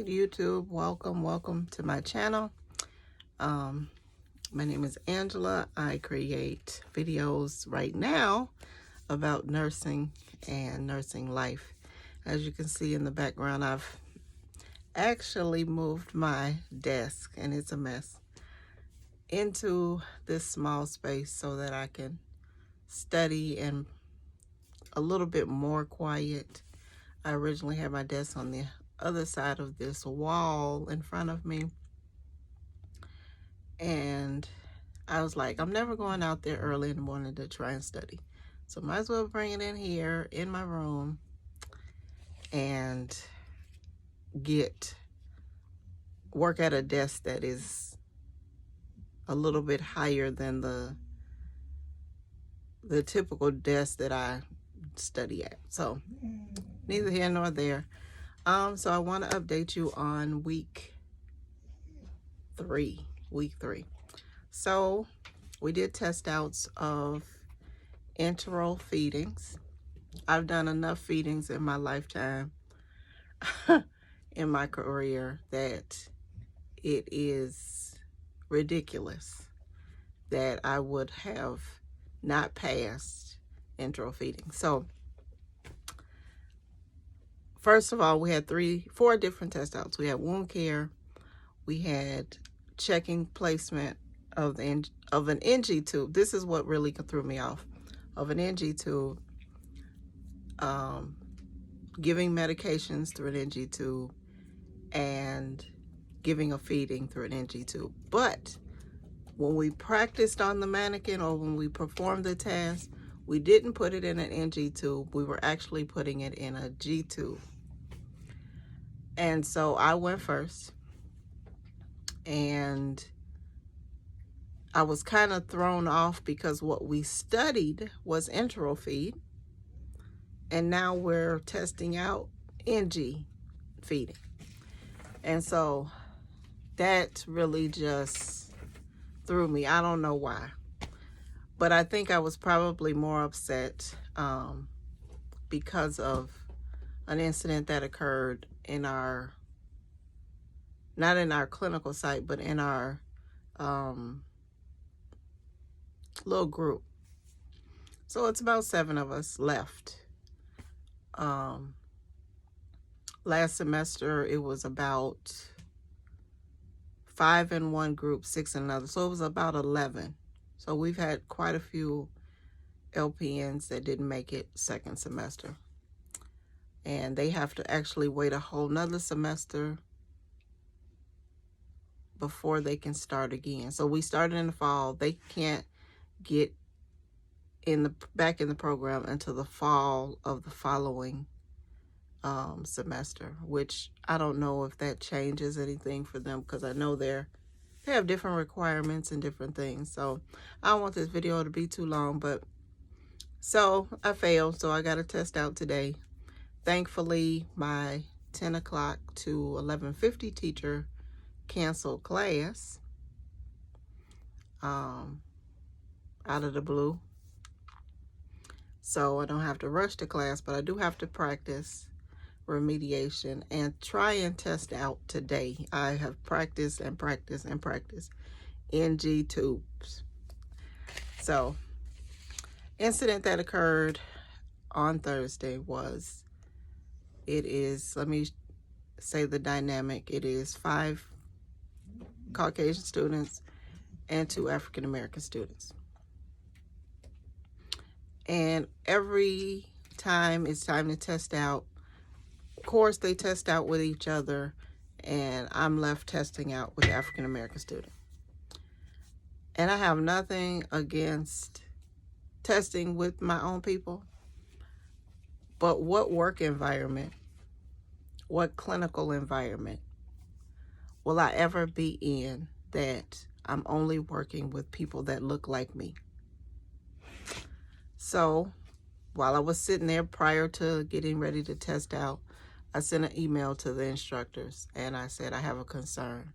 right, YouTube, welcome to my channel. My name is Angela. I create videos right now about nursing and nursing life. As you can see in the background, I've actually moved my desk, and it's a mess, into this small space so that I can study and a little bit more quiet. I originally had my desk on the other side of this wall in front of me, and I was like, I'm never going out there early in the morning to try and study, so might as well bring it in here in my room and work at a desk that is a little bit higher than the typical desk that I study at. So neither here nor there. So I want to update you on week three. So we did test outs of enteral feedings. I've done enough feedings in my lifetime, in my career, that it is ridiculous that I would have not passed enteral feeding. So first of all, we had 4 different test outs. We had wound care, we had checking placement of an NG tube. This is what really threw me off. Of an NG tube, giving medications through an NG tube, and giving a feeding through an NG tube. But when we practiced on the mannequin, or when we performed the task, we didn't put it in an NG tube. We were actually putting it in a G tube. And so I went first, and I was kind of thrown off because what we studied was enteral feed, and now we're testing out NG feeding. And so that really just threw me. I don't know why, but I think I was probably more upset because of an incident that occurred in our, not in our clinical site, but in our little group. So it's about 7 of us left. Last semester it was about 5 in one group, 6 in another, so it was about 11. So we've had quite a few LPNs that didn't make it second semester, and they have to actually wait a whole nother semester before they can start again. So we started in the fall. They can't get back in the program until the fall of the following semester, which I don't know if that changes anything for them, because I know they have different requirements and different things. So I don't want this video to be too long, but so I failed, so I got a test out today. Thankfully, my 10 o'clock to 11:50 teacher canceled class out of the blue, so I don't have to rush to class, but I do have to practice remediation and try and test out today. I have practiced and practiced and practiced NG tubes. So incident that occurred on Thursday was, let me say the dynamic. It is 5 Caucasian students and 2 African American students. And every time it's time to test out, of course they test out with each other, and I'm left testing out with the African American student. And I have nothing against testing with my own people, but what work environment, what clinical environment will I ever be in that I'm only working with people that look like me? So while I was sitting there prior to getting ready to test out, I sent an email to the instructors, and I said I have a concern,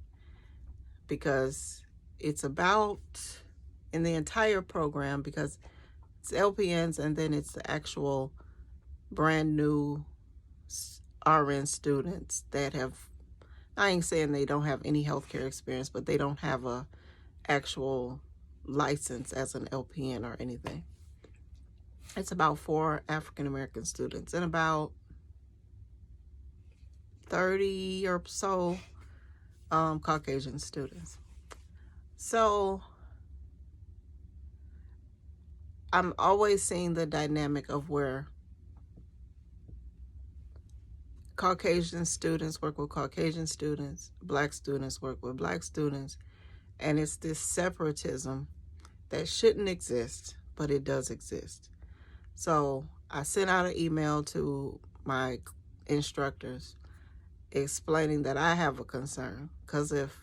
because it's about, in the entire program, because it's LPNs and then it's the actual brand new RN students that have I ain't saying they don't have any healthcare experience, but they don't have a actual license as an LPN or anything. It's about 4 African American students and about 30 or so Caucasian students. So I'm always seeing the dynamic of where Caucasian students work with Caucasian students, Black students work with Black students, and it's this separatism that shouldn't exist, but it does exist. So I sent out an email to my instructors explaining that I have a concern, because if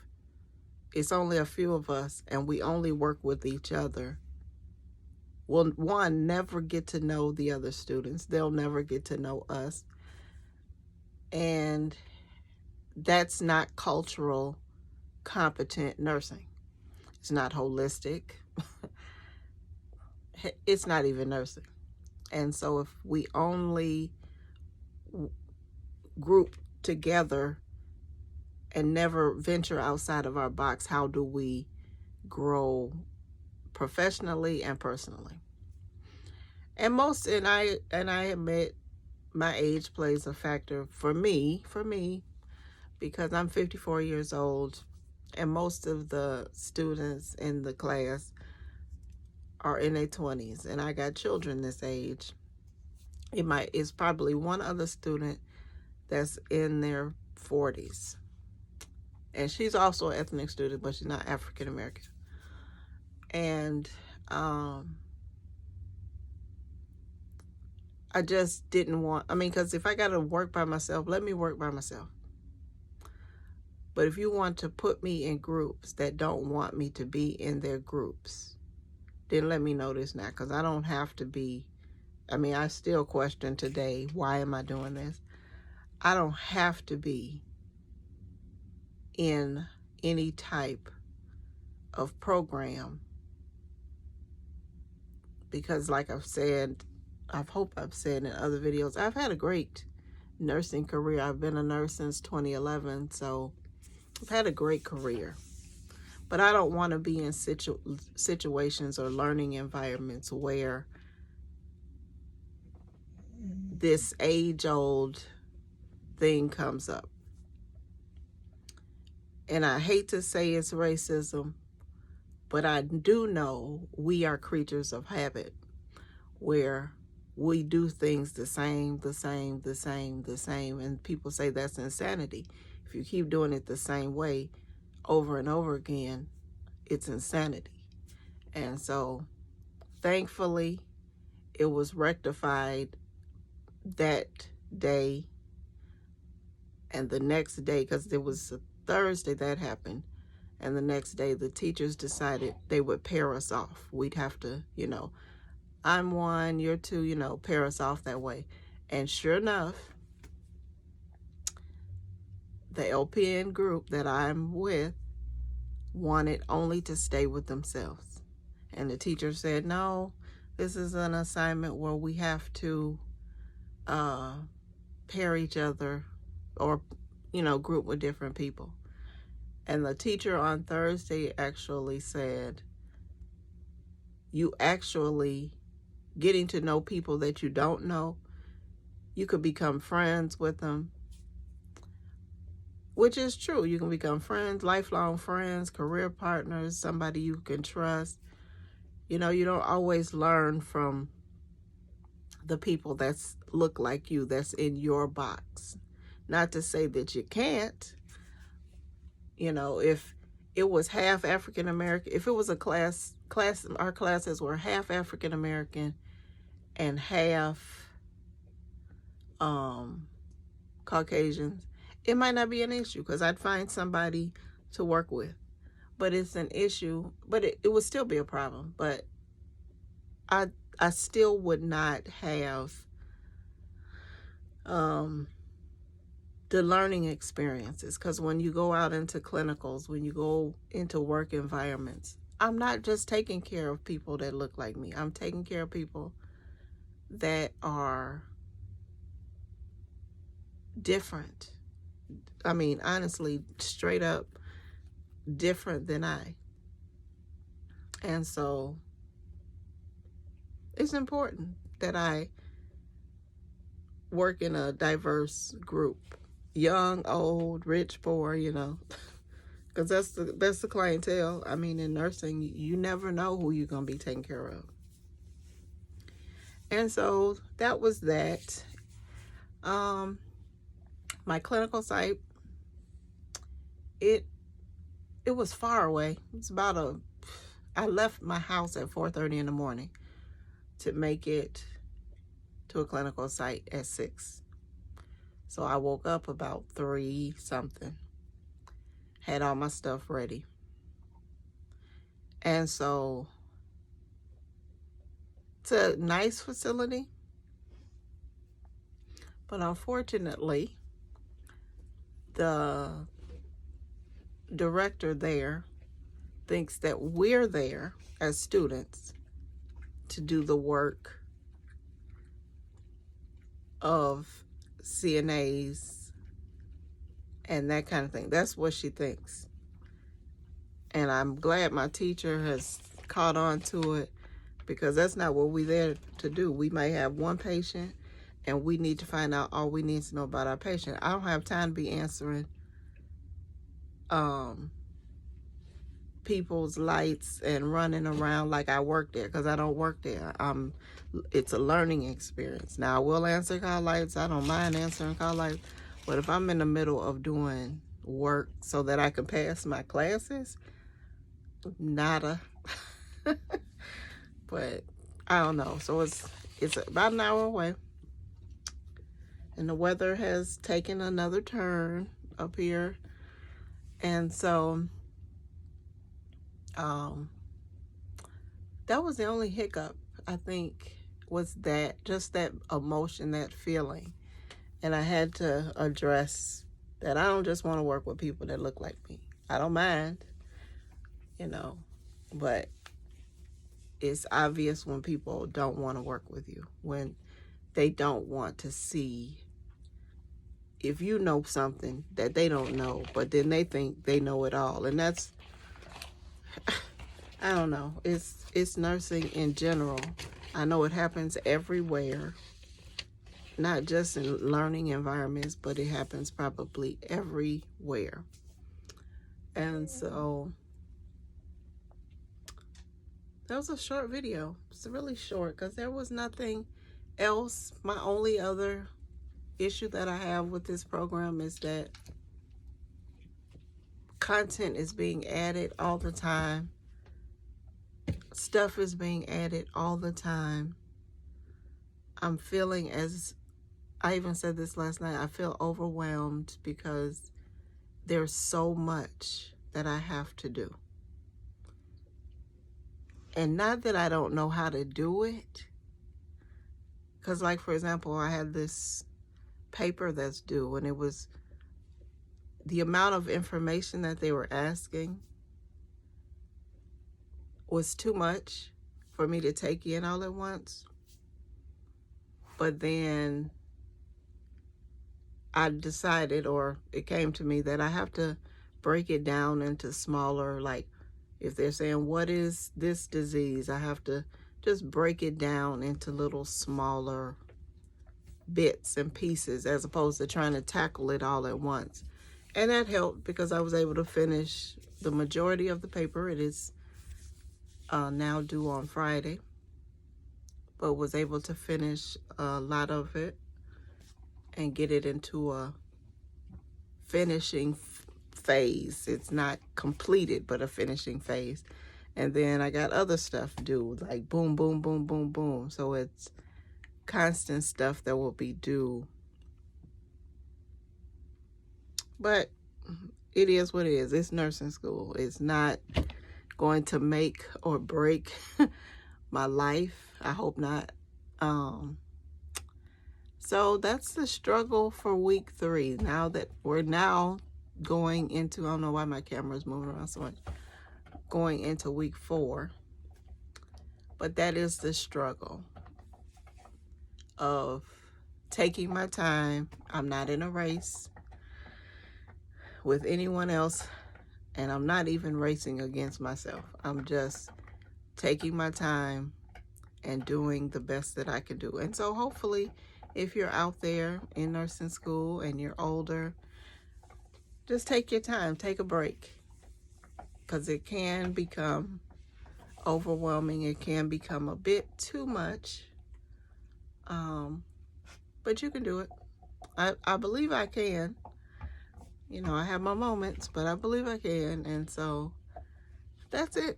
it's only a few of us and we only work with each other, we'll, one, never get to know the other students. They'll never get to know us. And that's not cultural, competent nursing. It's not holistic. It's not even nursing. And so if we only group together and never venture outside of our box, how do we grow professionally and personally? And I admit my age plays a factor for me, because I'm 54 years old and most of the students in the class are in their 20s, and I got children this age. It's probably one other student that's in their 40s, and she's also an ethnic student, but she's not African American. And I just didn't want, because if I got to work by myself, let me work by myself. But if you want to put me in groups that don't want me to be in their groups, then let me know this now, because I don't have to be, I still question today, why am I doing this? I don't have to be in any type of program, because like I've said, I hope I've said in other videos, I've had a great nursing career. I've been a nurse since 2011, so I've had a great career. But I don't want to be in situations or learning environments where this age-old thing comes up. And I hate to say it's racism, but I do know we are creatures of habit, where we do things the same, and people say that's insanity. If you keep doing it the same way over and over again, it's insanity. And so thankfully it was rectified that day and the next day, because it was a Thursday that happened, and the next day the teachers decided they would pair us off. We'd have to, I'm one, you're two, pair us off that way. And sure enough, the LPN group that I'm with wanted only to stay with themselves. And the teacher said, no, this is an assignment where we have to pair each other or, group with different people. And the teacher on Thursday actually said, you actually getting to know people that you don't know, you could become friends with them, which is true. You can become friends, lifelong friends, career partners, somebody you can trust. You don't always learn from the people that's look like you, that's in your box. Not to say that you can't. If it was half African American, if it was a class, our classes were half African American and half Caucasians, it might not be an issue, because I'd find somebody to work with. But it's an issue, but it would still be a problem. But I still would not have the learning experiences, because when you go out into clinicals, when you go into work environments, I'm not just taking care of people that look like me. I'm taking care of people that are different, I mean, honestly, straight up different than I. And so it's important that I work in a diverse group, young, old, rich, poor, you know, because that's the clientele. I mean, in nursing, you never know who you're going to be taking care of. And so that was that. My clinical site, it was far away. It's about I left my house at 4:30 in the morning to make it to a clinical site at 6. So I woke up about 3 something, had all my stuff ready. And so it's a nice facility, but unfortunately, the director there thinks that we're there as students to do the work of CNAs and that kind of thing. That's what she thinks. And I'm glad my teacher has caught on to it, because that's not what we're there to do. We may have one patient and we need to find out all we need to know about our patient. I don't have time to be answering people's lights and running around like I work there, because I don't work there. It's a learning experience. Now, I will answer call lights. I don't mind answering call lights. But if I'm in the middle of doing work so that I can pass my classes, nada. But I don't know. So it's about an hour away. And the weather has taken another turn up here. And so that was the only hiccup, I think, was that, just that emotion, that feeling. And I had to address that I don't just want to work with people that look like me. I don't mind, you know, but it's obvious when people don't want to work with you, when they don't want to see if you know something that they don't know, but then they think they know it all. And that's, I don't know, it's nursing in general. I know it happens everywhere, not just in learning environments, but it happens probably everywhere. And so that was a short video. It's really short because there was nothing else. My only other issue that I have with this program is that content is being added all the time. Stuff is being added all the time. I'm feeling, as I even said this last night, I feel overwhelmed because there's so much that I have to do. And not that I don't know how to do it. Because, like, for example, I had this paper that's due, and it was the amount of information that they were asking was too much for me to take in all at once. But then I decided, or it came to me, that I have to break it down into smaller, like if they're saying, what is this disease? I have to just break it down into little smaller bits and pieces as opposed to trying to tackle it all at once. And that helped because I was able to finish the majority of the paper. It is now due on Friday, but was able to finish a lot of it and get it into a finishing phase. It's not completed, but a finishing phase. And then I got other stuff due, like boom, boom, boom, boom, boom. So it's constant stuff that will be due. But it is what it is. It's nursing school. It's not going to make or break my life. I hope not. So that's the struggle for week 3. Now that we're now going into, I don't know why my camera is moving around so much, going into week 4. But that is the struggle of taking my time. I'm not in a race. with anyone else, and I'm not even racing against myself. I'm just taking my time and doing the best that I can do. And so hopefully, if you're out there in nursing school and you're older, just take your time, take a break, because it can become overwhelming. It can become a bit too much, but you can do it. I believe I can. You know, I have my moments, but I believe I can. And so that's it.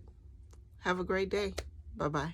Have a great day. Bye-bye.